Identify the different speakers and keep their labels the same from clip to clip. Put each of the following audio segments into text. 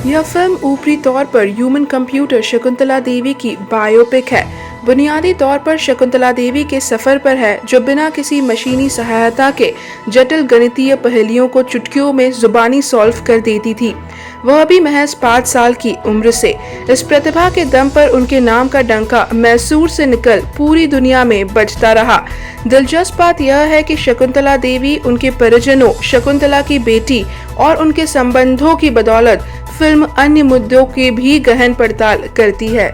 Speaker 1: यह फिल्म ऊपरी तौर पर ह्यूमन कंप्यूटर शकुंतला देवी की बायोपिक है। बुनियादी तौर पर शकुंतला देवी के सफर पर है, जो बिना किसी मशीनी सहायता के जटिल गणितीय पहेलियों को चुटकियों में जुबानी सॉल्व कर देती थी, वह भी महज 5 साल की उम्र से। इस प्रतिभा के दम पर उनके नाम का डंका मैसूर से निकल पूरी दुनिया में बजता रहा। दिलचस्प बात यह है कि शकुंतला देवी, उनके परिजनों, शकुंतला की बेटी और उनके संबंधों की बदौलत फिल्म अन्य मुद्दों की भी गहन पड़ताल करती है।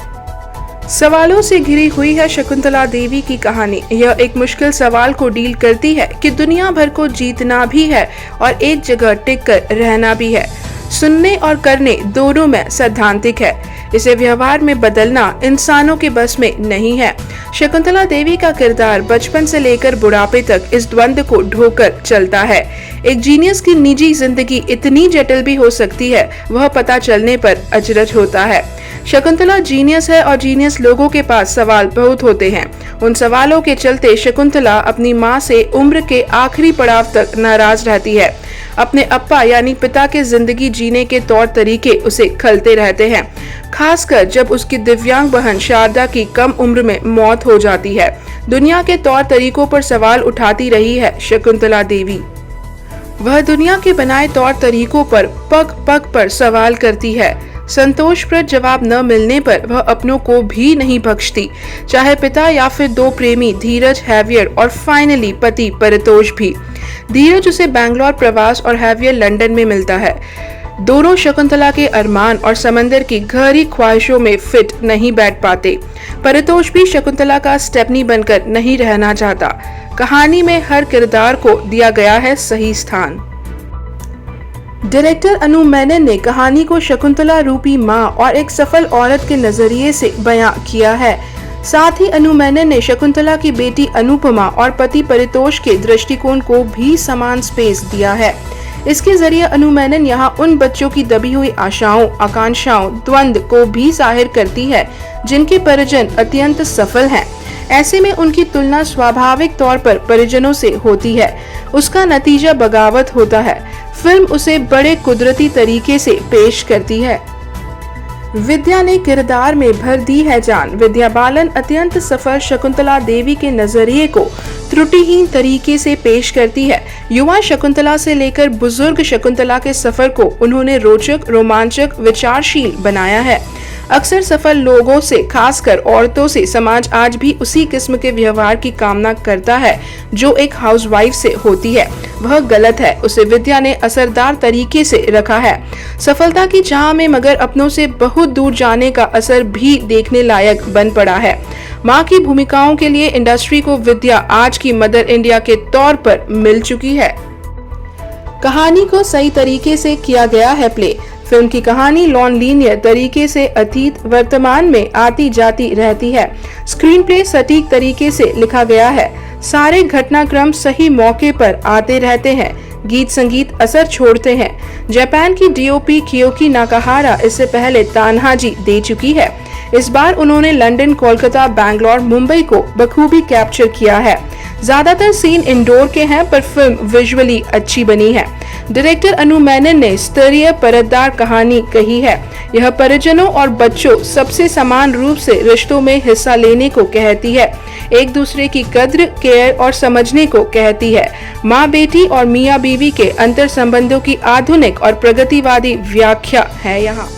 Speaker 1: सवालों से घिरी हुई है शकुंतला देवी की कहानी। यह एक मुश्किल सवाल को डील करती है कि दुनिया भर को जीतना भी है और एक जगह टिक कर रहना भी है। सुनने और करने दोनों में सैद्धांतिक है। इसे व्यवहार में बदलना इंसानों के बस में नहीं है। शकुंतला देवी का किरदार बचपन से लेकर बुढ़ापे तक इस द्वंद को ढोकर चलता है। एक जीनियस की निजी जिंदगी इतनी जटिल भी हो सकती है, वह पता चलने पर अचरज होता है। शकुंतला जीनियस है और जीनियस लोगों के पास सवाल बहुत होते हैं। उन सवालों के चलते शकुंतला अपनी माँ से उम्र के आखिरी पड़ाव तक नाराज रहती है। अपने अप्पा यानी पिता के जिंदगी जीने के तौर तरीके उसे खलते रहते हैं, खासकर जब उसकी दिव्यांग बहन शारदा की कम उम्र में मौत हो जाती है। दुनिया के तौर तरीकों पर सवाल उठाती रही है शकुंतला देवी। वह दुनिया के बनाए तौर तरीकों पर पग पग पर सवाल करती है। संतोषप्रद जवाब न मिलने पर वह अपनों को भी नहीं बख्शती, चाहे पिता या फिर 2 प्रेमी धीरज, हैवियर और फाइनली पति परितोष भी। धीरज उसे बैंगलोर प्रवास और हैवियर लंदन में मिलता है। दोनों शकुंतला के अरमान और समंदर की गहरी ख्वाहिशों में फिट नहीं बैठ पाते। परितोष भी शकुंतला का स्टेपनी बनकर नहीं रहना चाहता। कहानी में हर किरदार को दिया गया है सही स्थान। डायरेक्टर अनु मेनन ने कहानी को शकुंतला रूपी माँ और एक सफल औरत के नजरिए से बयां किया है। साथ ही अनु मेनन ने शकुंतला की बेटी अनुपमा और पति परितोष के दृष्टिकोण को भी समान स्पेस दिया है। इसके जरिए अनु मेनन यहाँ उन बच्चों की दबी हुई आशाओं, आकांक्षाओं, द्वंद को भी जाहिर करती है जिनके परिजन अत्यंत सफल हैं। ऐसे में उनकी तुलना स्वाभाविक तौर पर परिजनों से होती है। उसका नतीजा बगावत होता है। फिल्म उसे बड़े कुदरती तरीके से पेश करती है। विद्या ने किरदार में भर दी है जान। विद्या बालन अत्यंत सफल शकुंतला देवी के नजरिए को त्रुटिहीन तरीके से पेश करती है। युवा शकुंतला से लेकर बुजुर्ग शकुंतला के सफर को उन्होंने रोचक, रोमांचक, विचारशील बनाया है। अक्सर सफल लोगों से, खासकर औरतों से, समाज आज भी उसी किस्म के व्यवहार की कामना करता है जो एक हाउसवाइफ से होती है। वह गलत है। उसे विद्या ने असरदार तरीके से रखा है। सफलता की चाह में मगर अपनों से बहुत दूर जाने का असर भी देखने लायक बन पड़ा है। माँ की भूमिकाओं के लिए इंडस्ट्री को विद्या आज की मदर इंडिया के तौर पर मिल चुकी है। कहानी को सही तरीके से किया गया है प्ले। फिल्म की कहानी नॉन लीनियर तरीके से अतीत वर्तमान में आती जाती रहती है। स्क्रीन प्ले सटीक तरीके से लिखा गया है। सारे घटनाक्रम सही मौके पर आते रहते हैं। गीत संगीत असर छोड़ते हैं। जापान की डीओपी कियोकी नाकाहारा इससे पहले तान्हाजी दे चुकी है। इस बार उन्होंने लंदन, कोलकाता, बैंगलोर, मुंबई को बखूबी कैप्चर किया है। ज्यादातर सीन इंडोर के हैं, पर फिल्म विजुअली अच्छी बनी है। डायरेक्टर अनु मेनन ने स्तरीय परतदार कहानी कही है। यह परिजनों और बच्चों सबसे समान रूप से रिश्तों में हिस्सा लेने को कहती है। एक दूसरे की कद्र, केयर और समझने को कहती है। माँ बेटी और मियाँ बीवी के अंतर संबंधों की आधुनिक और प्रगतिवादी व्याख्या है यहाँ।